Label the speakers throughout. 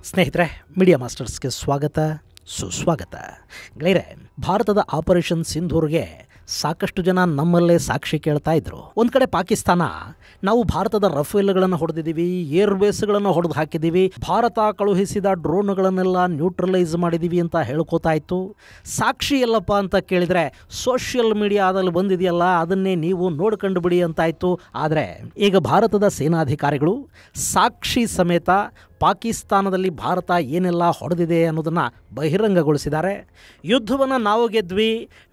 Speaker 1: ಸ್ನೇಹಿತರೆ, ಮೀಡಿಯಾ ಮಾಸ್ಟರ್ಸ್ಗೆ ಸ್ವಾಗತ ಸುಸ್ವಾಗತ. ಗೆಳೆಯರೆ, ಭಾರತದ ಆಪರೇಷನ್ ಸಿಂಧೂರ್ಗೆ ಸಾಕಷ್ಟು ಜನ ನಮ್ಮಲ್ಲೇ ಸಾಕ್ಷಿ ಕೇಳ್ತಾ ಇದ್ರು. ಒಂದು ಕಡೆ ಪಾಕಿಸ್ತಾನ ನಾವು ಭಾರತದ ರಫೇಲ್ಗಳನ್ನು ಹೊಡೆದಿದ್ದೀವಿ, ಏರ್ಬೇಸ್ಗಳನ್ನು ಹೊಡೆದು ಹಾಕಿದ್ದೀವಿ, ಭಾರತ ಕಳುಹಿಸಿದ ಡ್ರೋನ್ಗಳನ್ನೆಲ್ಲ ನ್ಯೂಟ್ರಲೈಸ್ ಮಾಡಿದ್ದೀವಿ ಅಂತ ಹೇಳ್ಕೋತಾ ಇತ್ತು. ಸಾಕ್ಷಿ ಎಲ್ಲಪ್ಪ ಅಂತ ಕೇಳಿದರೆ ಸೋಷಿಯಲ್ ಮೀಡಿಯಾದಲ್ಲಿ ಬಂದಿದೆಯಲ್ಲ ಅದನ್ನೇ ನೀವು ನೋಡ್ಕೊಂಡು ಬಿಡಿ ಅಂತಾಯಿತು. ಆದರೆ ಈಗ ಭಾರತದ ಸೇನಾಧಿಕಾರಿಗಳು ಸಾಕ್ಷಿ ಸಮೇತ ಪಾಕಿಸ್ತಾನದಲ್ಲಿ ಭಾರತ ಏನೆಲ್ಲ ಹೊಡೆದಿದೆ ಅನ್ನೋದನ್ನು ಬಹಿರಂಗಗೊಳಿಸಿದ್ದಾರೆ. ಯುದ್ಧವನ್ನು ನಾವು ಗೆದ್ವಿ,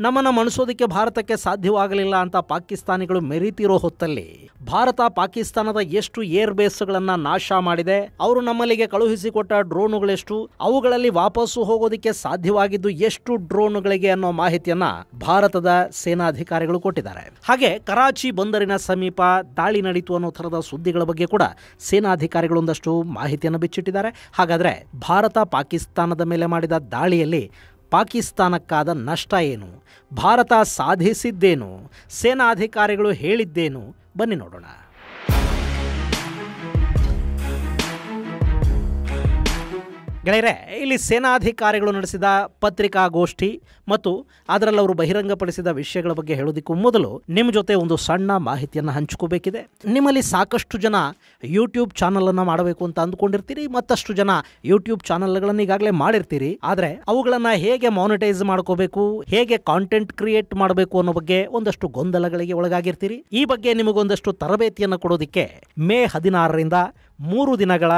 Speaker 1: ನಮ್ಮನ್ನು ಮಣಿಸೋದಕ್ಕೆ ಭಾರತಕ್ಕೆ ಸಾಧ್ಯವಾಗಲಿಲ್ಲ ಅಂತ ಪಾಕಿಸ್ತಾನಿಗಳು ಮೆರೀತಿರೋ ಹೊತ್ತಲ್ಲಿ ಭಾರತ ಪಾಕಿಸ್ತಾನದ ಎಷ್ಟು ಏರ್ ಬೇಸ್ಗಳನ್ನು ನಾಶ ಮಾಡಿದೆ, ಅವರು ನಮ್ಮಲ್ಲಿಗೆ ಕಳುಹಿಸಿಕೊಟ್ಟ ಡ್ರೋನುಗಳೆಷ್ಟು, ಅವುಗಳಲ್ಲಿ ವಾಪಸ್ಸು ಹೋಗೋದಕ್ಕೆ ಸಾಧ್ಯವಾಗಿದ್ದು ಎಷ್ಟು ಡ್ರೋನುಗಳಿಗೆ ಅನ್ನೋ ಮಾಹಿತಿಯನ್ನ ಭಾರತದ ಸೇನಾಧಿಕಾರಿಗಳು ಕೊಟ್ಟಿದ್ದಾರೆ. ಹಾಗೆ ಕರಾಚಿ ಬಂದರಿನ ಸಮೀಪ ದಾಳಿ ನಡೀತು ಅನ್ನೋ ಥರದ ಸುದ್ದಿಗಳ ಬಗ್ಗೆ ಕೂಡ ಸೇನಾಧಿಕಾರಿಗಳು ಒಂದಷ್ಟು ಮಾಹಿತಿಯನ್ನು ಬಿಚ್ಚಿಟ್ಟಿದ್ದಾರೆ. ಹಾಗಾದರೆ ಭಾರತ ಪಾಕಿಸ್ತಾನದ ಮೇಲೆ ಮಾಡಿದ ದಾಳಿಯಲ್ಲಿ ಪಾಕಿಸ್ತಾನಕ್ಕಾದ ನಷ್ಟ ಏನು, ಭಾರತ ಸಾಧಿಸಿದ್ದೇನು, ಸೇನಾಧಿಕಾರಿಗಳು ಹೇಳಿದ್ದೇನು, ಬನ್ನಿ ನೋಡೋಣ. ಗೆಳೆಯರೆ, ಇಲ್ಲಿ ಸೇನಾಧಿಕಾರಿಗಳು ನಡೆಸಿದ ಪತ್ರಿಕಾಗೋಷ್ಠಿ ಮತ್ತು ಅದರಲ್ಲಿ ಅವರು ಬಹಿರಂಗಪಡಿಸಿದ ವಿಷಯಗಳ ಬಗ್ಗೆ ಹೇಳೋದಕ್ಕೂ ಮೊದಲು ನಿಮ್ಮ ಜೊತೆ ಒಂದು ಸಣ್ಣ ಮಾಹಿತಿಯನ್ನು ಹಂಚ್ಕೋಬೇಕಿದೆ. ನಿಮ್ಮಲ್ಲಿ ಸಾಕಷ್ಟು ಜನ ಯೂಟ್ಯೂಬ್ ಚಾನಲನ್ನು ಮಾಡಬೇಕು ಅಂತ ಅಂದ್ಕೊಂಡಿರ್ತೀರಿ, ಮತ್ತಷ್ಟು ಜನ ಯೂಟ್ಯೂಬ್ ಚಾನಲ್ಗಳನ್ನು ಈಗಾಗಲೇ ಮಾಡಿರ್ತೀರಿ. ಆದರೆ ಅವುಗಳನ್ನು ಹೇಗೆ ಮಾನಿಟೈಸ್ ಮಾಡ್ಕೋಬೇಕು, ಹೇಗೆ ಕಾಂಟೆಂಟ್ ಕ್ರಿಯೇಟ್ ಮಾಡಬೇಕು ಅನ್ನೋ ಬಗ್ಗೆ ಒಂದಷ್ಟು ಗೊಂದಲಗಳಿಗೆ ಒಳಗಾಗಿರ್ತೀರಿ. ಈ ಬಗ್ಗೆ ನಿಮಗೊಂದಷ್ಟು ತರಬೇತಿಯನ್ನು ಕೊಡೋದಕ್ಕೆ ಮೇ 16ರಿಂದ 3 ದಿನಗಳ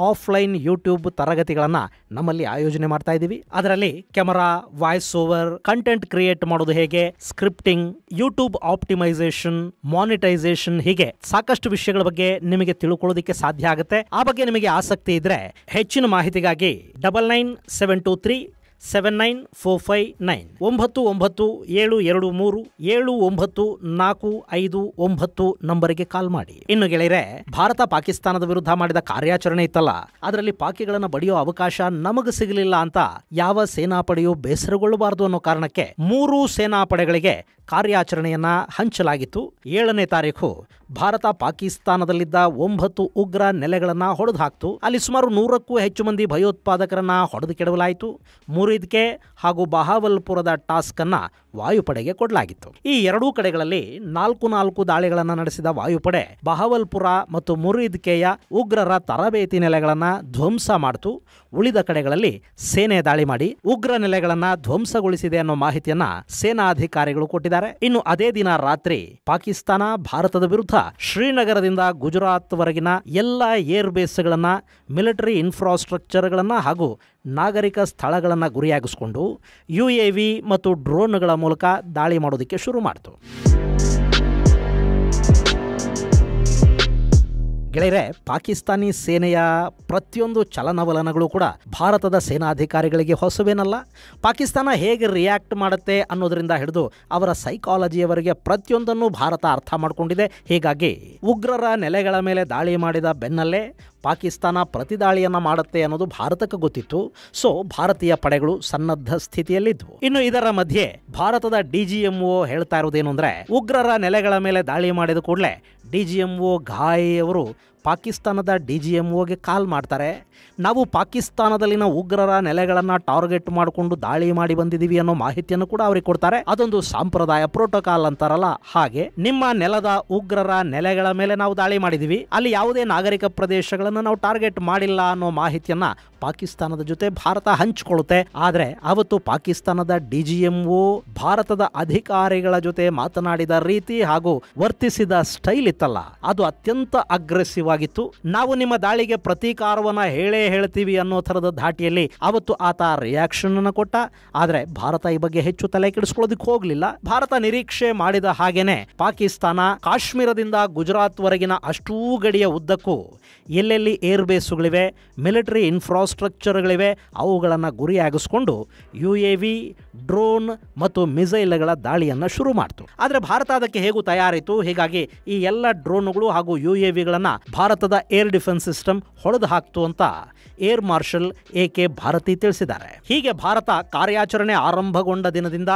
Speaker 1: ಆಫ್ಲೈನ್ ಯೂಟ್ಯೂಬ್ ತರಗತಿಗಳನ್ನು ನಮ್ಮಲ್ಲಿ ಆಯೋಜನೆ ಮಾಡ್ತಾ ಇದ್ದೀವಿ. ಅದರಲ್ಲಿ camera, voice over, content create ಮಾಡೋದು ಹೇಗೆ, ಸ್ಕ್ರಿಪ್ಟಿಂಗ್, ಯೂಟ್ಯೂಬ್ ಆಪ್ಟಿಮೈಸೇಷನ್, ಮಾನಿಟೈಸೇಷನ್, ಹೀಗೆ ಸಾಕಷ್ಟು ವಿಷಯಗಳ ಬಗ್ಗೆ ನಿಮಗೆ ತಿಳ್ಕೊಳ್ಳೋದಕ್ಕೆ ಸಾಧ್ಯ ಆಗುತ್ತೆ. ಆ ಬಗ್ಗೆ ನಿಮಗೆ ಆಸಕ್ತಿ ಇದ್ರೆ ಹೆಚ್ಚಿನ ಮಾಹಿತಿಗಾಗಿ 999723 79459 9972379459 ನಂಬರಿಗೆ ಕಾಲ್ ಮಾಡಿ. ಇನ್ನು ಗೆಳೆಯರೆ, ಭಾರತ ಪಾಕಿಸ್ತಾನದ ವಿರುದ್ಧ ಮಾಡಿದ ಕಾರ್ಯಾಚರಣೆ ಇತ್ತಲ್ಲ, ಅದರಲ್ಲಿ ಪಾಕಿಗಳನ್ನು ಬಡಿಯೋ ಅವಕಾಶ ನಮಗೆ ಸಿಗಲಿಲ್ಲ ಅಂತ ಯಾವ ಸೇನಾಪಡೆಯೂ ಬೇಸರಗೊಳ್ಳಬಾರದು ಅನ್ನೋ ಕಾರಣಕ್ಕೆ 3 ಸೇನಾಪಡೆಗಳಿಗೆ ಕಾರ್ಯಾಚರಣೆಯನ್ನ ಹಂಚಲಾಗಿತ್ತು. 7ನೇ ತಾರೀಕು ಭಾರತ ಪಾಕಿಸ್ತಾನದಲ್ಲಿದ್ದ 9 ಉಗ್ರ ನೆಲೆಗಳನ್ನು ಹೊಡೆದು ಹಾಕ್ತು. ಅಲ್ಲಿ ಸುಮಾರು 100ಕ್ಕೂ ಹೆಚ್ಚು ಮಂದಿ ಭಯೋತ್ಪಾದಕರನ್ನ ಹೊಡೆದು ಕೆಡವಲಾಯಿತು. ಮುರಿದ್ಕೆ ಹಾಗೂ ಬಹಾವಲ್ಪುರದ ಟಾಸ್ಕ್ ಅನ್ನ ವಾಯುಪಡೆಗೆ ಕೊಡಲಾಗಿತ್ತು. ಈ 2 ಕಡೆಗಳಲ್ಲಿ 4 ದಾಳಿಗಳನ್ನು ನಡೆಸಿದ ವಾಯುಪಡೆ ಬಹಾವಲ್ಪುರ ಮತ್ತು ಮುರಿದ್ಕೆಯ ಉಗ್ರರ ತರಬೇತಿ ನೆಲೆಗಳನ್ನು ಧ್ವಂಸ ಮಾಡಿತು. ಉಳಿದ ಕಡೆಗಳಲ್ಲಿ ಸೇನೆ ದಾಳಿ ಮಾಡಿ ಉಗ್ರ ನೆಲೆಗಳನ್ನು ಧ್ವಂಸಗೊಳಿಸಿದೆ ಅನ್ನೋ ಮಾಹಿತಿಯನ್ನ ಸೇನಾಧಿಕಾರಿಗಳು ಕೊಟ್ಟಿದ್ದಾರೆ. ಇನ್ನು ಅದೇ ದಿನ ರಾತ್ರಿ ಪಾಕಿಸ್ತಾನ ಭಾರತದ ವಿರುದ್ಧ ಶ್ರೀನಗರದಿಂದ ಗುಜರಾತ್ ವರೆಗಿನ ಎಲ್ಲ ಏರ್ ಬೇಸ್ಗಳನ್ನ, ಮಿಲಿಟರಿ ಇನ್ಫ್ರಾಸ್ಟ್ರಕ್ಚರ್ಗಳನ್ನ ಹಾಗೂ ನಾಗರಿಕ ಸ್ಥಳಗಳನ್ನು ಗುರಿಯಾಗಿಸಿಕೊಂಡು UAV ಮತ್ತು ಡ್ರೋನ್ಗಳ ಮೂಲಕ ದಾಳಿ ಮಾಡೋದಕ್ಕೆ ಶುರು ಮಾಡಿತು. ಗೆಳೆಯರೆ, ಪಾಕಿಸ್ತಾನಿ ಸೇನೆಯ ಪ್ರತಿಯೊಂದು ಚಲನವಲನಗಳು ಕೂಡ ಭಾರತದ ಸೇನಾಧಿಕಾರಿಗಳಿಗೆ ಹೊಸವೇನಲ್ಲ. ಪಾಕಿಸ್ತಾನ ಹೇಗೆ ರಿಯಾಕ್ಟ್ ಮಾಡುತ್ತೆ ಅನ್ನೋದರಿಂದ ಹಿಡಿದು ಅವರ ಸೈಕಾಲಜಿಯವರೆಗೆ ಪ್ರತಿಯೊಂದನ್ನು ಭಾರತ ಅರ್ಥ ಮಾಡಿಕೊಂಡಿದೆ. ಹೀಗಾಗಿ ಉಗ್ರರ ನೆಲೆಗಳ ಮೇಲೆ ದಾಳಿ ಮಾಡಿದ ಬೆನ್ನಲ್ಲೇ ಪಾಕಿಸ್ತಾನ ಪ್ರತಿದಾಳಿಯನ್ನು ಮಾಡುತ್ತೆ ಅನ್ನೋದು ಭಾರತಕ್ಕೆ ಗೊತ್ತಿತ್ತು. ಸೊ ಭಾರತೀಯ ಪಡೆಗಳು ಸನ್ನದ್ಧ ಸ್ಥಿತಿಯಲ್ಲಿದ್ವು. ಇನ್ನು ಇದರ ಮಧ್ಯೆ ಭಾರತದ DGMO ಹೇಳ್ತಾ ಇರೋದೇನು ಅಂದ್ರೆ, ಉಗ್ರರ ನೆಲೆಗಳ ಮೇಲೆ ದಾಳಿ ಮಾಡಿದ ಕೂಡಲೇ DGMO ಘಾಯ್ ಅವರು ಪಾಕಿಸ್ತಾನದ DGMOಗೆ ಕಾಲ್ ಮಾಡ್ತಾರೆ. ನಾವು ಪಾಕಿಸ್ತಾನದಲ್ಲಿನ ಉಗ್ರರ ನೆಲೆಗಳನ್ನು ಟಾರ್ಗೆಟ್ ಮಾಡಿಕೊಂಡು ದಾಳಿ ಮಾಡಿ ಬಂದಿದ್ದೀವಿ ಅನ್ನೋ ಮಾಹಿತಿಯನ್ನು ಕೂಡ ಅವರಿಗೆ ಕೊಡ್ತಾರೆ. ಅದೊಂದು ಸಂಪ್ರದಾಯ, ಪ್ರೋಟೋಕಾಲ್ ಅಂತಾರಲ್ಲ, ಹಾಗೆ ನಿಮ್ಮ ನೆಲದ ಉಗ್ರರ ನೆಲೆಗಳ ಮೇಲೆ ನಾವು ದಾಳಿ ಮಾಡಿದ್ದೀವಿ, ಅಲ್ಲಿ ಯಾವುದೇ ನಾಗರಿಕ ಪ್ರದೇಶಗಳನ್ನು ನಾವು ಟಾರ್ಗೆಟ್ ಮಾಡಿಲ್ಲ ಅನ್ನೋ ಮಾಹಿತಿಯನ್ನ ಪಾಕಿಸ್ತಾನದ ಜೊತೆ ಭಾರತ ಹಂಚಿಕೊಳ್ಳುತ್ತೆ. ಆದರೆ ಅವತ್ತು ಪಾಕಿಸ್ತಾನದ DGMO ಭಾರತದ ಅಧಿಕಾರಿಗಳ ಜೊತೆ ಮಾತನಾಡಿದ ರೀತಿ ಹಾಗೂ ವರ್ತಿಸಿದ ಸ್ಟೈಲ್ ಇತ್ತಲ್ಲ, ಅದು ಅತ್ಯಂತ ಅಗ್ರೆಸಿವ್ ಆಗಿತ್ತು. ನಾವು ನಿಮ್ಮ ದಾಳಿಗೆ ಪ್ರತೀಕಾರವನ್ನ ಹೇಳ್ತೀವಿ ಅನ್ನೋ ಥರದ ಧಾಟಿಯಲ್ಲಿ ಅವತ್ತು ಆತ ರಿಯಾಕ್ಷನ್ ಅನ್ನು ಕೊಟ್ಟ. ಆದರೆ ಭಾರತ ಈ ಬಗ್ಗೆ ಹೆಚ್ಚು ತಲೆ ಕೆಡಿಸ್ಕೊಳ್ಳೋದಕ್ಕೆ ಹೋಗಲಿಲ್ಲ. ಭಾರತ ನಿರೀಕ್ಷೆ ಮಾಡಿದ ಹಾಗೇನೆ ಪಾಕಿಸ್ತಾನ ಕಾಶ್ಮೀರದಿಂದ ಗುಜರಾತ್ ವರೆಗಿನ ಅಷ್ಟೂ ಗಡಿಯ ಉದ್ದಕ್ಕೂ ಎಲ್ಲೆಲ್ಲಿ ಏರ್ ಬೇಸ್ಗಳಿವೆ, ಮಿಲಿಟರಿ ಇನ್ಫ್ರಾಸ್ಟ್ರಕ್ಚರ್ಗಳಿವೆ, ಅವುಗಳನ್ನು ಗುರಿಯಾಗಿಸಿಕೊಂಡು UAV, ಡ್ರೋನ್ ಮತ್ತು ಮಿಸೈಲ್ಗಳ ದಾಳಿಯನ್ನು ಶುರು ಮಾಡಿತು. ಆದರೆ ಭಾರತ ಅದಕ್ಕೆ ಹೇಗೂ ತಯಾರಿತು. ಹೀಗಾಗಿ ಈ ಎಲ್ಲ ಡ್ರೋನ್ಗಳು ಹಾಗೂ UAVಗಳನ್ನು ಭಾರತದ ಏರ್ ಡಿಫೆನ್ಸ್ ಸಿಸ್ಟಮ್ ಹೊಡೆದು ಹಾಕ್ತು ಅಂತ ಏರ್ ಮಾರ್ಷಲ್ ಎ.ಕೆ. ಭಾರತಿ ತಿಳಿಸಿದ್ದಾರೆ. ಹೀಗೆ ಭಾರತ ಕಾರ್ಯಾಚರಣೆ ಆರಂಭಗೊಂಡ ದಿನದಿಂದ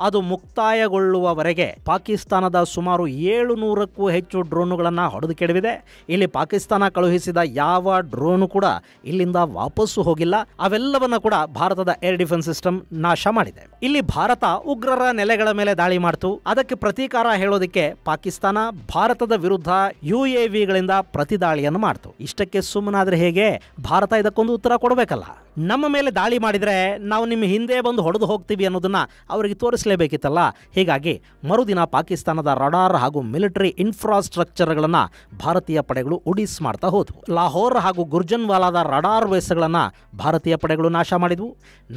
Speaker 1: ಅದು ಮುಕ್ತಾಯಗೊಳ್ಳುವವರೆಗೆ ಪಾಕಿಸ್ತಾನದ ಸುಮಾರು 700ಕ್ಕೂ ಹೆಚ್ಚು ಡ್ರೋನುಗಳನ್ನು ಹೊಡೆದು ಕೆಡವಿದೆ. ಇಲ್ಲಿ ಪಾಕಿಸ್ತಾನ ಕಳುಹಿಸಿದ ಯಾವ ಡ್ರೋನು ಕೂಡ ಇಲ್ಲಿಂದ ವಾಪಸ್ಸು ಹೋಗಿಲ್ಲ. ಅವೆಲ್ಲವನ್ನ ಕೂಡ ಭಾರತದ ಏರ್ ಡಿಫೆನ್ಸ್ ಸಿಸ್ಟಮ್ ನಾಶ ಮಾಡಿದೆ. ಇಲ್ಲಿ ಭಾರತ ಉಗ್ರರ ನೆಲೆಗಳ ಮೇಲೆ ದಾಳಿ ಮಾಡ್ತು. ಅದಕ್ಕೆ ಪ್ರತೀಕಾರ ಹೇಳೋದಕ್ಕೆ ಪಾಕಿಸ್ತಾನ ಭಾರತದ ವಿರುದ್ಧ UAVಗಳಿಂದ ಪ್ರತಿದಾಳಿಯನ್ನು ಮಾಡ್ತು. ಇಷ್ಟಕ್ಕೆ ಸುಮ್ಮನಾದ್ರೆ ಹೇಗೆ? ಭಾರತ ಇದಕ್ಕೊಂದು ಉತ್ತರ ಕೊಡಬೇಕಲ್ಲ. ನಮ್ಮ ಮೇಲೆ ದಾಳಿ ಮಾಡಿದರೆ ನಾವು ನಿಮ್ಮ ಹಿಂದೆ ಬಂದು ಹೊಡೆದು ಹೋಗ್ತೀವಿ ಅನ್ನೋದನ್ನ ಅವರಿಗೆ ತೋರಿಸಲೇಬೇಕಿತ್ತಲ್ಲ. ಹೀಗಾಗಿ ಮರುದಿನ ಪಾಕಿಸ್ತಾನದ ರಡಾರ್ ಹಾಗೂ ಮಿಲಿಟರಿ ಇನ್ಫ್ರಾಸ್ಟ್ರಕ್ಚರ್ಗಳನ್ನು ಭಾರತೀಯ ಪಡೆಗಳು ಉಡಿಸ್ ಮಾಡ್ತಾ ಹೋದವು. ಲಾಹೋರ್ ಹಾಗೂ ಗುರ್ಜನ್ವಾಲಾದ ರಡಾರ್ ಬೇಸ್ಗಳನ್ನು ಭಾರತೀಯ ಪಡೆಗಳು ನಾಶ ಮಾಡಿದ್ವು.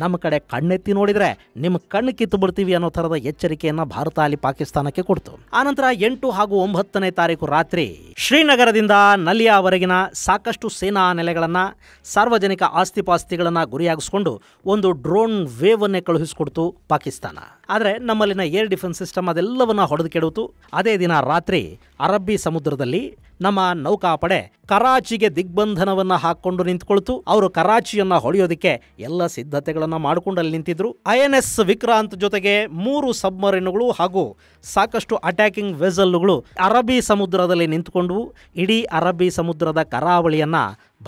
Speaker 1: ನಮ್ಮ ಕಡೆ ಕಣ್ಣೆತ್ತಿ ನೋಡಿದರೆ ನಿಮ್ಮ ಕಣ್ಣು ಕಿತ್ತು ಬಿಡ್ತೀವಿ ಅನ್ನೋ ಥರದ ಎಚ್ಚರಿಕೆಯನ್ನು ಭಾರತ ಅಲ್ಲಿ ಪಾಕಿಸ್ತಾನಕ್ಕೆ ಕೊಡ್ತು. ಆನಂತರ 8 ಹಾಗೂ 9ನೇ ತಾರೀಕು ರಾತ್ರಿ ಶ್ರೀನಗರದಿಂದ ನಲಿಯಾವರೆಗಿನ ಸಾಕಷ್ಟು ಸೇನಾ ನೆಲೆಗಳನ್ನು, ಸಾರ್ವಜನಿಕ ಆಸ್ತಿಪಾಸ್ತಿಗಳನ್ನು ಗುರಿಯಾಗಿಸಿಕೊಂಡು ಒಂದು ಡ್ರೋನ್ ವೇವ್ ಅನ್ನೇ ಕಳುಹಿಸಿಕೊಡ್ತು ಪಾಕಿಸ್ತಾನ. ಆದರೆ ನಮ್ಮಲ್ಲಿನ ಏರ್ ಡಿಫೆನ್ಸ್ ಸಿಸ್ಟಮ್ ಅದೆಲ್ಲವನ್ನ ಹೊಡೆದು ಕೆಡುತ್ತು. ಅದೇ ದಿನ ರಾತ್ರಿ ಅರಬ್ಬಿ ಸಮುದ್ರದಲ್ಲಿ ನಮ್ಮ ನೌಕಾಪಡೆ ಕರಾಚಿಗೆ ದಿಗ್ಬಂಧನವನ್ನು ಹಾಕೊಂಡು ನಿಂತ್ಕೊಳ್ತು. ಅವರು ಕರಾಚಿಯನ್ನ ಹೊಡೆಯೋದಕ್ಕೆ ಎಲ್ಲ ಸಿದ್ಧತೆಗಳನ್ನು ಮಾಡಿಕೊಂಡು ಅಲ್ಲಿ ನಿಂತಿದ್ರು. INS ವಿಕ್ರಾಂತ್ ಜೊತೆಗೆ 3 ಸಬ್ಮರೀನುಗಳು ಹಾಗೂ ಸಾಕಷ್ಟು ಅಟ್ಯಾಕಿಂಗ್ ವೆಸಲ್ಗಳು ಅರಬ್ಬಿ ಸಮುದ್ರದಲ್ಲಿ ನಿಂತುಕೊಂಡು ಇಡೀ ಅರಬ್ಬಿ ಸಮುದ್ರದ ಕರಾವಳಿಯನ್ನ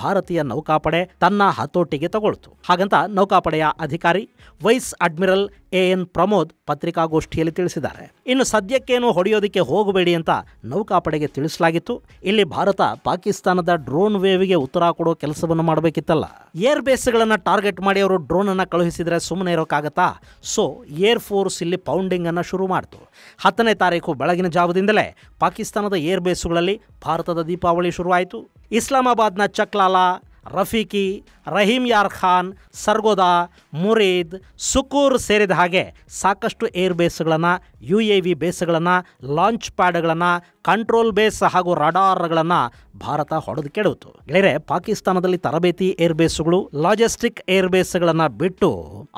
Speaker 1: ಭಾರತೀಯ ನೌಕಾಪಡೆ ತನ್ನ ಹತೋಟಿಗೆ ತಗೊಳ್ತು. ಹಾಗಂತ ನೌಕಾಪಡೆಯ ಅಧಿಕಾರಿ ವೈಸ್ ಅಡ್ಮಿರಲ್ AN ಪ್ರಮೋದ್ ಪತ್ರಿಕಾಗೋಷ್ಠಿಯಲ್ಲಿ ತಿಳಿಸಿದ್ದಾರೆ. ಇನ್ನು ಸದ್ಯಕ್ಕೇನು ಹೊಡೆಯೋದಕ್ಕೆ ಹೋಗಬೇಡಿ ಅಂತ ನೌಕಾಪಡೆಗೆ ತಿಳಿಸಲಾಗಿತ್ತು. ಇಲ್ಲಿ ಭಾರತ ಪಾಕಿಸ್ತಾನದ ಡ್ರೋನ್ ವೇವ್ಗೆ ಉತ್ತರ ಕೊಡೋ ಕೆಲಸವನ್ನು ಮಾಡಬೇಕಿತ್ತಲ್ಲ. ಏರ್ ಬೇಸ್ಗಳನ್ನು ಟಾರ್ಗೆಟ್ ಮಾಡಿ ಅವರು ಡ್ರೋನ್ ಅನ್ನು ಕಳುಹಿಸಿದ್ರೆ ಸುಮ್ಮನೆ ಇರೋಕ್ಕಾಗತ್ತಾ? ಸೊ ಏರ್ ಫೋರ್ಸ್ ಇಲ್ಲಿ ಪೌಂಡಿಂಗ್ ಅನ್ನು ಶುರು ಮಾಡ್ತು. 10ನೇ ತಾರೀಕು ಬೆಳಗಿನ ಜಾವದಿಂದಲೇ ಪಾಕಿಸ್ತಾನದ ಏರ್ ಬೇಸ್ಗಳಲ್ಲಿ ಭಾರತದ ದೀಪಾವಳಿ ಶುರುವಾಯಿತು. ಇಸ್ಲಾಮಾಬಾದ್ನ ಚಕ್ಲಾಲಾ, ರಫೀಕಿ, ರಹೀಮ್ ಯಾರ್ ಖಾನ್, ಸರ್ಗೋದಾ, ಮುರೀದ್, ಸುಕೂರ್ ಸೇರಿದ ಹಾಗೆ ಸಾಕಷ್ಟು ಏರ್ ಬೇಸ್ಗಳನ್ನು, UAV ಬೇಸ್ಗಳನ್ನು, ಲಾಂಚ್ ಪ್ಯಾಡ್ಗಳನ್ನು, ಕಂಟ್ರೋಲ್ ಬೇಸ್ ಹಾಗೂ ರಡಾರ್ಗಳನ್ನು ಭಾರತ ಹೊಡೆದು ಕೆಡುತ್ತು. ಗೆಳೆಯರೆ, ಪಾಕಿಸ್ತಾನದಲ್ಲಿ ತರಬೇತಿ ಏರ್ ಬೇಸ್ಗಳು, ಲಾಜಿಸ್ಟಿಕ್ ಏರ್ ಬೇಸ್ಗಳನ್ನು ಬಿಟ್ಟು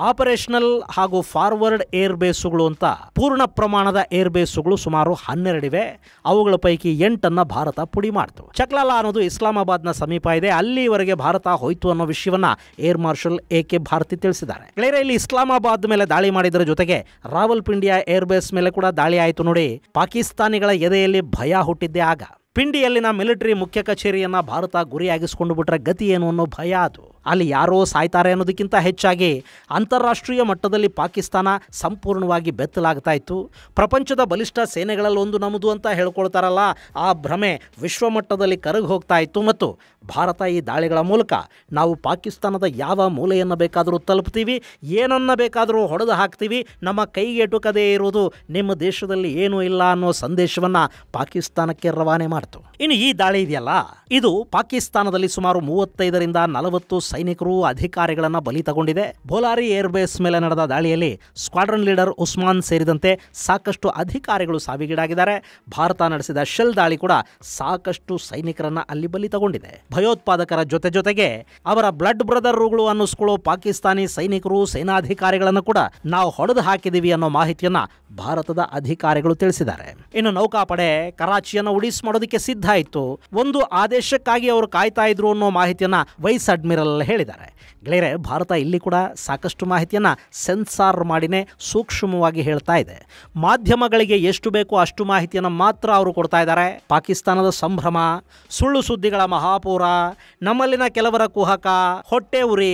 Speaker 1: ಆಪರೇಷನಲ್ ಹಾಗೂ ಫಾರ್ವರ್ಡ್ ಏರ್ ಬೇಸ್ಗಳು ಅಂತ ಪೂರ್ಣ ಪ್ರಮಾಣದ ಏರ್ ಬೇಸ್ಗಳು ಸುಮಾರು 12 ಇವೆ. ಅವುಗಳ ಪೈಕಿ 8 ಭಾರತ ಪುಡಿ ಮಾಡಿತು. ಚಕ್ಲಾಲಾ ಅನ್ನೋದು ಇಸ್ಲಾಮಾಬಾದ್ನ ಸಮೀಪ ಇದೆ. ಅಲ್ಲಿವರೆಗೆ ಭಾರತ ಹೋಯ್ತು ಅನ್ನೋ ವಿಷಯವನ್ನ ಏರ್ ಮಾರ್ಷಲ್ ಎ.ಕೆ. ಭಾರತಿ ತಿಳಿಸಿದ್ದಾರೆ. ಗೆಳೆಯರೆ, ಇಲ್ಲಿ ಇಸ್ಲಾಮಾಬಾದ್ ಮೇಲೆ ದಾಳಿ ಮಾಡಿದರ ಜೊತೆಗೆ ರಾವಲ್ಪಿಂಡಿಯ ಏರ್ ಬೇಸ್ ಮೇಲೆ ಕೂಡ ದಾಳಿ ಆಯಿತು. ನೋಡಿ, ಪಾಕಿಸ್ತಾನಿಗಳ ಎದೆಯಲ್ಲಿ ಭಯ ಹುಟ್ಟಿದ್ದೆ ಆಗ. ಪಿಂಡಿಯಲ್ಲಿನ ಮಿಲಿಟರಿ ಮುಖ್ಯ ಕಚೇರಿಯನ್ನ ಭಾರತ ಗುರಿಯಾಗಿಸಿಕೊಂಡು ಬಿಟ್ರೆ ಗತಿ ಏನು ಅನ್ನೋ ಭಯ ಅದು. ಅಲ್ಲಿ ಯಾರೋ ಸಾಯ್ತಾರೆ ಅನ್ನೋದಕ್ಕಿಂತ ಹೆಚ್ಚಾಗಿ ಅಂತಾರಾಷ್ಟ್ರೀಯ ಮಟ್ಟದಲ್ಲಿ ಪಾಕಿಸ್ತಾನ ಸಂಪೂರ್ಣವಾಗಿ ಬೆತ್ತಲಾಗ್ತಾ ಇತ್ತು. ಪ್ರಪಂಚದ ಬಲಿಷ್ಠ ಸೇನೆಗಳಲ್ಲಿ ಒಂದು ನಮ್ಮದು ಅಂತ ಹೇಳ್ಕೊಳ್ತಾರಲ್ಲ, ಆ ಭ್ರಮೆ ವಿಶ್ವಮಟ್ಟದಲ್ಲಿ ಕರಗಿ ಹೋಗ್ತಾ ಇತ್ತು. ಮತ್ತು ಭಾರತ ಈ ದಾಳಿಗಳ ಮೂಲಕ ನಾವು ಪಾಕಿಸ್ತಾನದ ಯಾವ ಮೂಲೆಯನ್ನು ಬೇಕಾದರೂ ತಲುಪ್ತೀವಿ, ಏನನ್ನ ಬೇಕಾದರೂ ಹೊಡೆದು ಹಾಕ್ತೀವಿ, ನಮ್ಮ ಕೈಗೆ ಎಟುಕದೇ ಇರುವುದು ನಿಮ್ಮ ದೇಶದಲ್ಲಿ ಏನೂ ಇಲ್ಲ ಅನ್ನೋ ಸಂದೇಶವನ್ನು ಪಾಕಿಸ್ತಾನಕ್ಕೆ ರವಾನೆ ಮಾಡ್ತು. ಇನ್ನು ಈ ದಾಳಿ ಇದೆಯಲ್ಲ, ಇದು ಪಾಕಿಸ್ತಾನದಲ್ಲಿ ಸುಮಾರು 35ರಿಂದ 40 ಸೈನಿಕರು, ಅಧಿಕಾರಿಗಳನ್ನು ಬಲಿ ತಗೊಂಡಿದೆ. ಬೋಲಾರಿ ಏರ್ ಬೇಸ್ ಮೇಲೆ ನಡೆದ ದಾಳಿಯಲ್ಲಿ ಸ್ಕ್ವಾಡ್ರನ್ ಲೀಡರ್ ಉಸ್ಮಾನ್ ಸೇರಿದಂತೆ ಸಾಕಷ್ಟು ಅಧಿಕಾರಿಗಳು ಸಾವಿಗೀಡಾಗಿದ್ದಾರೆ. ಭಾರತ ನಡೆಸಿದ ಶೆಲ್ ದಾಳಿ ಕೂಡ ಸಾಕಷ್ಟು ಸೈನಿಕರನ್ನ ಅಲ್ಲಿ ಬಲಿ ತಗೊಂಡಿದೆ. ಭಯೋತ್ಪಾದಕರ ಜೊತೆಗೆ ಅವರ ಬ್ಲಡ್ ಬ್ರದರ್ಗಳು ಅನ್ನಿಸ್ಕೊಳ್ಳೋ ಪಾಕಿಸ್ತಾನಿ ಸೈನಿಕರು, ಸೇನಾಧಿಕಾರಿಗಳನ್ನು ಕೂಡ ನಾವು ಹೊಡೆದು ಹಾಕಿದೀವಿ ಅನ್ನೋ ಮಾಹಿತಿಯನ್ನ ಭಾರತದ ಅಧಿಕಾರಿಗಳು ತಿಳಿಸಿದ್ದಾರೆ. ಇನ್ನು ನೌಕಾಪಡೆ ಕರಾಚಿಯನ್ನು ಉಡಿಸ್ ಮಾಡೋದಕ್ಕೆ ಸಿದ್ಧ ಇತ್ತು. ಒಂದು ಆದೇಶಕ್ಕಾಗಿ ಅವರು ಕಾಯ್ತಾ ಇದ್ರು ಅನ್ನೋ ಮಾಹಿತಿಯನ್ನ ವೈಸ್ ಅಡ್ಮಿರಲ್ ಹೇಳಿದ್ದಾರೆ. ಗೆಳೆಯರೆ, ಭಾರತ ಇಲ್ಲಿ ಕೂಡ ಸಾಕಷ್ಟು ಮಾಹಿತಿಯನ್ನ ಸೆನ್ಸಾರ್ ಮಾಡಿನೇ ಸೂಕ್ಷ್ಮವಾಗಿ ಹೇಳ್ತಾ ಇದೆ. ಮಾಧ್ಯಮಗಳಿಗೆ ಎಷ್ಟು ಬೇಕೋ ಅಷ್ಟು ಮಾಹಿತಿಯನ್ನು ಮಾತ್ರ ಅವರು ಕೊಡ್ತಾ ಇದ್ದಾರೆ. ಪಾಕಿಸ್ತಾನದ ಸಂಭ್ರಮ, ಸುಳ್ಳು ಸುದ್ದಿಗಳ ಮಹಾಪೂರ, ನಮ್ಮಲ್ಲಿನ ಕೆಲವರ ಕುಹಕ, ಹೊಟ್ಟೆ ಉರಿ,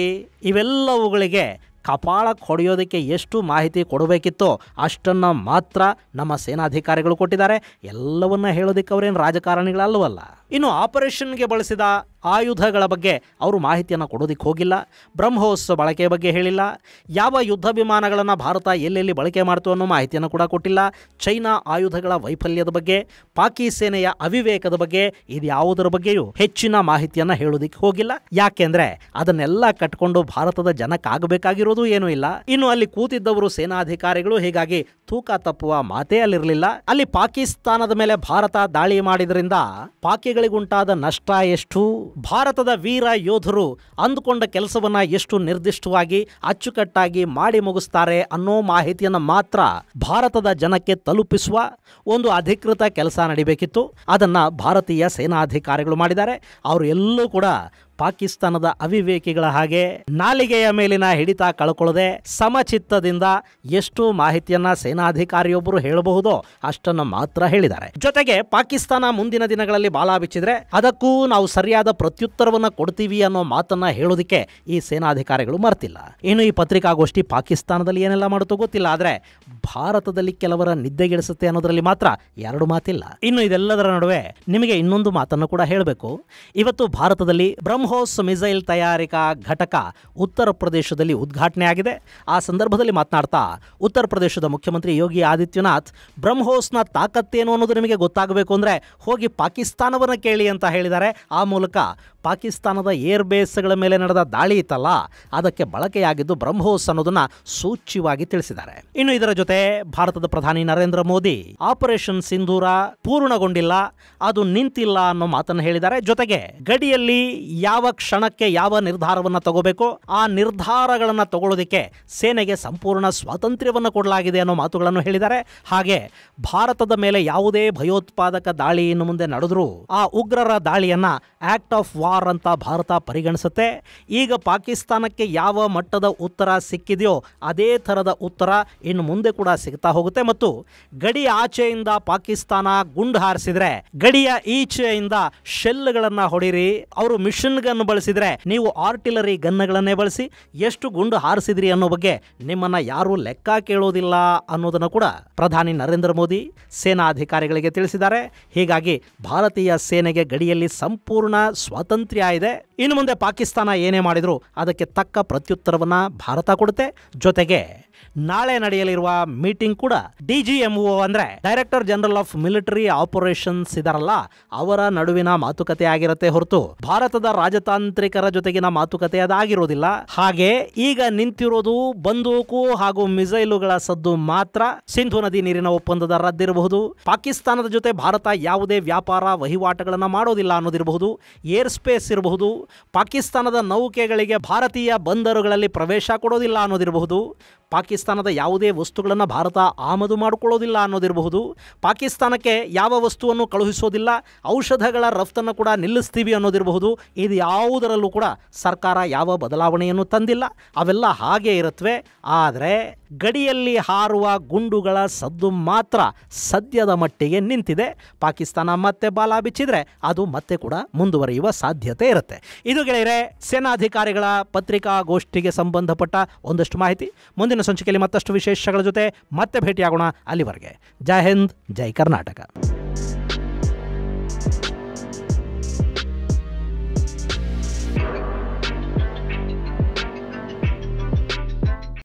Speaker 1: ಇವೆಲ್ಲವುಗಳಿಗೆ ಕಪಾಳಕ್ಕೆ ಹೊಡೆಯೋದಕ್ಕೆ ಎಷ್ಟು ಮಾಹಿತಿ ಕೊಡಬೇಕಿತ್ತೋ ಅಷ್ಟನ್ನು ಮಾತ್ರ ನಮ್ಮ ಸೇನಾಧಿಕಾರಿಗಳು ಕೊಟ್ಟಿದ್ದಾರೆ. ಎಲ್ಲವನ್ನ ಹೇಳೋದಕ್ಕೆ ಅವರೇನು ರಾಜಕಾರಣಿಗಳಲ್ಲವಲ್ಲ. ಇನ್ನು ಆಪರೇಷನ್ಗೆ ಬಳಸಿದ ಆಯುಧಗಳ ಬಗ್ಗೆ ಅವರು ಮಾಹಿತಿಯನ್ನು ಕೊಡೋದಕ್ಕೆ ಹೋಗಿಲ್ಲ. ಬ್ರಹ್ಮೋಸ್ ಬಳಕೆ ಬಗ್ಗೆ ಹೇಳಿಲ್ಲ. ಯಾವ ಯುದ್ಧ ವಿಮಾನಗಳನ್ನು ಭಾರತ ಎಲ್ಲೆಲ್ಲಿ ಬಳಕೆ ಮಾಡ್ತು ಅನ್ನೋ ಮಾಹಿತಿಯನ್ನು ಕೂಡ ಕೊಟ್ಟಿಲ್ಲ. ಚೈನಾ ಆಯುಧಗಳ ವೈಫಲ್ಯದ ಬಗ್ಗೆ, ಪಾಕಿ ಸೇನೆಯ ಅವಿವೇಕದ ಬಗ್ಗೆ, ಇದ್ಯಾವುದರ ಬಗ್ಗೆಯೂ ಹೆಚ್ಚಿನ ಮಾಹಿತಿಯನ್ನು ಹೇಳೋದಕ್ಕೆ ಹೋಗಿಲ್ಲ. ಯಾಕೆಂದ್ರೆ ಅದನ್ನೆಲ್ಲ ಕಟ್ಕೊಂಡು ಭಾರತದ ಜನಕ್ಕಾಗಬೇಕಾಗಿರೋದು ಏನೂ ಇಲ್ಲ. ಇನ್ನು ಅಲ್ಲಿ ಕೂತಿದ್ದವರು ಸೇನಾಧಿಕಾರಿಗಳು. ಹೀಗಾಗಿ ತೂಕ ತಪ್ಪುವ ಮಾತೇ ಅಲ್ಲಿರಲಿಲ್ಲ. ಅಲ್ಲಿ ಪಾಕಿಸ್ತಾನದ ಮೇಲೆ ಭಾರತ ದಾಳಿ ಮಾಡಿದ್ರಿಂದ ಪಾಕಿಗಳಿಗುಂಟಾದ ನಷ್ಟ ಎಷ್ಟು, ಭಾರತದ ವೀರ ಯೋಧರು ಅಂದುಕೊಂಡ ಕೆಲಸವನ್ನ ಎಷ್ಟು ನಿರ್ದಿಷ್ಟವಾಗಿ ಅಚ್ಚುಕಟ್ಟಾಗಿ ಮಾಡಿ ಮುಗಿಸ್ತಾರೆ ಅನ್ನೋ ಮಾಹಿತಿಯನ್ನು ಮಾತ್ರ ಭಾರತದ ಜನಕ್ಕೆ ತಲುಪಿಸುವ ಒಂದು ಅಧಿಕೃತ ಕೆಲಸ ನಡಿಬೇಕಿತ್ತು. ಅದನ್ನ ಭಾರತೀಯ ಸೇನಾಧಿಕಾರಿಗಳು ಮಾಡಿದ್ದಾರೆ. ಅವರು ಎಲ್ಲೂ ಕೂಡ ಪಾಕಿಸ್ತಾನದ ಅವಿವೇಕಿಗಳ ಹಾಗೆ ನಾಲಿಗೆಯ ಮೇಲಿನ ಹಿಡಿತ ಕಳ್ಕೊಳ್ಳದೆ ಸಮಚಿತ್ತದಿಂದ ಎಷ್ಟು ಮಾಹಿತಿಯನ್ನ ಸೇನಾಧಿಕಾರಿಯೊಬ್ಬರು ಹೇಳಬಹುದೋ ಅಷ್ಟನ್ನು ಮಾತ್ರ ಹೇಳಿದ್ದಾರೆ. ಜೊತೆಗೆ ಪಾಕಿಸ್ತಾನ ಮುಂದಿನ ದಿನಗಳಲ್ಲಿ ಬಾಲ ಬಿಚ್ಚಿದ್ರೆ ಅದಕ್ಕೂ ನಾವು ಸರಿಯಾದ ಪ್ರತ್ಯುತ್ತರವನ್ನ ಕೊಡ್ತೀವಿ ಅನ್ನೋ ಮಾತನ್ನ ಹೇಳೋದಕ್ಕೆ ಈ ಸೇನಾಧಿಕಾರಿಗಳು ಮರ್ತಿಲ್ಲ. ಇನ್ನು ಈ ಪತ್ರಿಕಾಗೋಷ್ಠಿ ಪಾಕಿಸ್ತಾನದಲ್ಲಿ ಏನೆಲ್ಲ ಮಾಡುತ್ತೋ ಗೊತ್ತಿಲ್ಲ, ಆದ್ರೆ ಭಾರತದಲ್ಲಿ ಕೆಲವರ ನಿದ್ದೆಗೆಡಿಸುತ್ತೆ ಅನ್ನೋದ್ರಲ್ಲಿ ಮಾತ್ರ ಎರಡು ಮಾತಿಲ್ಲ. ಇನ್ನು ಇದೆಲ್ಲದರ ನಡುವೆ ನಿಮಗೆ ಇನ್ನೊಂದು ಮಾತನ್ನು ಕೂಡ ಹೇಳಬೇಕು. ಇವತ್ತು ಭಾರತದಲ್ಲಿ ಬ್ರಹ್ಮೋಸ್ ಮಿಸೈಲ್ ತಯಾರಿಕಾ ಘಟಕ ಉತ್ತರ ಪ್ರದೇಶದಲ್ಲಿ ಉದ್ಘಾಟನೆ ಆಗಿದೆ. ಆ ಸಂದರ್ಭದಲ್ಲಿ ಮಾತನಾಡ್ತಾ ಉತ್ತರ ಪ್ರದೇಶದ ಮುಖ್ಯಮಂತ್ರಿ ಯೋಗಿ ಆದಿತ್ಯನಾಥ್ ಬ್ರಹ್ಮೋಸ್ನ ತಾಕತ್ತೇನು ಅನ್ನೋದು ನಿಮಗೆ ಗೊತ್ತಾಗಬೇಕು ಅಂದ್ರೆ ಹೋಗಿ ಪಾಕಿಸ್ತಾನವನ್ನ ಕೇಳಿ ಅಂತ ಹೇಳಿದ್ದಾರೆ. ಆ ಮೂಲಕ ಪಾಕಿಸ್ತಾನದ ಏರ್ ಬೇಸ್ಗಳ ಮೇಲೆ ನಡೆದ ದಾಳಿ ಇತ್ತಲ್ಲ, ಅದಕ್ಕೆ ಬಳಕೆಯಾಗಿದ್ದು ಬ್ರಹ್ಮೋಸ್ ಅನ್ನೋದನ್ನ ಸೂಚ್ಯವಾಗಿ ತಿಳಿಸಿದ್ದಾರೆ. ಇನ್ನು ಇದರ ಜೊತೆ ಭಾರತದ ಪ್ರಧಾನಿ ನರೇಂದ್ರ ಮೋದಿ ಆಪರೇಷನ್ ಸಿಂಧೂರ ಪೂರ್ಣಗೊಂಡಿಲ್ಲ, ಅದು ನಿಂತಿಲ್ಲ ಅನ್ನೋ ಮಾತನ್ನು ಹೇಳಿದ್ದಾರೆ. ಜೊತೆಗೆ ಗಡಿಯಲ್ಲಿ ಯಾವ ಕ್ಷಣಕ್ಕೆ ಯಾವ ನಿರ್ಧಾರವನ್ನ ತಗೋಬೇಕೋ ಆ ನಿರ್ಧಾರಗಳನ್ನ ತಗೊಳ್ಳೋದಕ್ಕೆ ಸೇನೆಗೆ ಸಂಪೂರ್ಣ ಸ್ವಾತಂತ್ರ್ಯವನ್ನು ಕೊಡಲಾಗಿದೆ ಅನ್ನೋ ಮಾತುಗಳನ್ನು ಹೇಳಿದ್ದಾರೆ. ಹಾಗೆ ಭಾರತದ ಮೇಲೆ ಯಾವುದೇ ಭಯೋತ್ಪಾದಕ ದಾಳಿ ಇನ್ನು ಮುಂದೆ ನಡೆದರೂ ಆ ಉಗ್ರರ ದಾಳಿಯನ್ನ ಆಕ್ಟ್ ಆಫ್ ವಾರ್ ಅಂತ ಭಾರತ ಪರಿಗಣಿಸುತ್ತೆ. ಈಗ ಪಾಕಿಸ್ತಾನಕ್ಕೆ ಯಾವ ಮಟ್ಟದ ಉತ್ತರ ಸಿಕ್ಕಿದೆಯೋ ಅದೇ ಥರದ ಉತ್ತರ ಇನ್ನು ಮುಂದೆ ಕೂಡ ಸಿಗ್ತಾ ಹೋಗುತ್ತೆ. ಮತ್ತು ಗಡಿ ಆಚೆಯಿಂದ ಪಾಕಿಸ್ತಾನ ಗುಂಡು ಹಾರಿಸಿದ್ರೆ ಗಡಿಯ ಈಚೆಯಿಂದ ಶೆಲ್ಗಳನ್ನ ಹೊಡಿರಿ, ಅವರು ಮಿಷನ್ ಗನ್ ಬಳಸಿದ್ರೆ ನೀವು ಆರ್ಟಿಲರಿ ಗನ್ಗಳನ್ನೇ ಬಳಸಿ ಎಷ್ಟು ಗುಂಡು ಹಾರಿಸಿದ್ರಿ ಅನ್ನೋ ಬಗ್ಗೆ ನಿಮ್ಮನ್ನ ಯಾರು ಲೆಕ್ಕ ಕೇಳೋದಿಲ್ಲ ಅನ್ನೋದನ್ನು ಕೂಡ ಪ್ರಧಾನಿ ನರೇಂದ್ರ ಮೋದಿ ಸೇನಾಧಿಕಾರಿಗಳಿಗೆ ತಿಳಿಸಿದ್ದಾರೆ. ಹೀಗಾಗಿ ಭಾರತೀಯ ಸೇನೆಗೆ ಗಡಿಯಲ್ಲಿ ಸಂಪೂರ್ಣ ಸ್ವಾತಂತ್ರ್ಯ ಇದೆ. ಇನ್ನು ಮುಂದೆ ಪಾಕಿಸ್ತಾನ ಏನೇ ಮಾಡಿದ್ರು ಅದಕ್ಕೆ ತಕ್ಕ ಪ್ರತ್ಯುತ್ತರವನ್ನ ಭಾರತ ಕೊಡುತ್ತೆ. ಜೊತೆಗೆ ನಾಳೆ ನಡೆಯಲಿರುವ ಮೀಟಿಂಗ್ ಕೂಡ DGMO ಅಂದ್ರೆ director general of military operations ಇದಾರಲ್ಲ ಅವರ ನಡುವಿನ ಮಾತುಕತೆ ಆಗಿರುತ್ತೆ ಹೊರತು ಭಾರತದ ರಾಜತಾಂತ್ರಿಕರ ಜೊತೆಗಿನ ಮಾತುಕತೆ ಅದಾಗಿರೋದಿಲ್ಲ. ಹಾಗೆ ಈಗ ನಿಂತಿರೋದು ಬಂದೂಕು ಹಾಗೂ ಮಿಸೈಲುಗಳ ಸದ್ದು ಮಾತ್ರ. ಸಿಂಧು ನದಿ ನೀರಿನ ಒಪ್ಪಂದದ ರದ್ದಿರಬಹುದು, ಪಾಕಿಸ್ತಾನದ ಜೊತೆ ಭಾರತ ಯಾವುದೇ ವ್ಯಾಪಾರ ವಹಿವಾಟುಗಳನ್ನ ಮಾಡೋದಿಲ್ಲ ಅನ್ನೋದಿರಬಹುದು, ಏರ್ ಸ್ಪೇಸ್ ಇರಬಹುದು, ಪಾಕಿಸ್ತಾನದ ನೌಕೆಗಳಿಗೆ ಭಾರತೀಯ ಬಂದರುಗಳಲ್ಲಿ ಪ್ರವೇಶ ಕೊಡೋದಿಲ್ಲ ಅನ್ನೋದಿರಬಹುದು, ಪಾಕಿಸ್ತಾನದ ಯಾವುದೇ ವಸ್ತುಗಳನ್ನು ಭಾರತ ಆಮದು ಮಾಡಿಕೊಳ್ಳೋದಿಲ್ಲ ಅನ್ನೋದಿರಬಹುದು, ಪಾಕಿಸ್ತಾನಕ್ಕೆ ಯಾವ ವಸ್ತುವನ್ನು ಕಳುಹಿಸೋದಿಲ್ಲ, ಔಷಧಗಳ ರಫ್ತನ್ನು ಕೂಡ ನಿಲ್ಲಿಸ್ತೀವಿ ಅನ್ನೋದಿರಬಹುದು. ಇದು ಯಾವುದರಲ್ಲೂ ಕೂಡ ಸರ್ಕಾರ ಯಾವ ಬದಲಾವಣೆಯನ್ನು ತಂದಿಲ್ಲ, ಅವೆಲ್ಲ ಹಾಗೆ ಇರುತ್ತವೆ. ಆದರೆ ಗಡಿಯಲ್ಲಿ ಹಾರುವ ಗುಂಡುಗಳ ಸದ್ದು ಮಾತ್ರ ಸದ್ಯದ ಮಟ್ಟಿಗೆ ನಿಂತಿದೆ. ಪಾಕಿಸ್ತಾನ ಮತ್ತೆ ಬಾಲ ಬಿಚ್ಚಿದ್ರೆ ಅದು ಮತ್ತೆ ಕೂಡ ಮುಂದುವರಿಯುವ ಸಾಧ್ಯತೆ ಇರುತ್ತೆ. ಇದು ಗೆಳೆಯರೆ ಸೇನಾಧಿಕಾರಿಗಳ ಪತ್ರಿಕಾಗೋಷ್ಠಿಗೆ ಸಂಬಂಧಪಟ್ಟ ಒಂದಷ್ಟು ಮಾಹಿತಿ. ಮುಂದಿನ ಸಂಚಿಕೆಯಲ್ಲಿ ಮತ್ತಷ್ಟು ವಿಶೇಷಗಳ ಜೊತೆ ಮತ್ತೆ ಭೇಟಿಯಾಗೋಣ. ಅಲ್ಲಿವರೆಗೆ ಜೈ ಹಿಂದ್, ಜೈ ಕರ್ನಾಟಕ.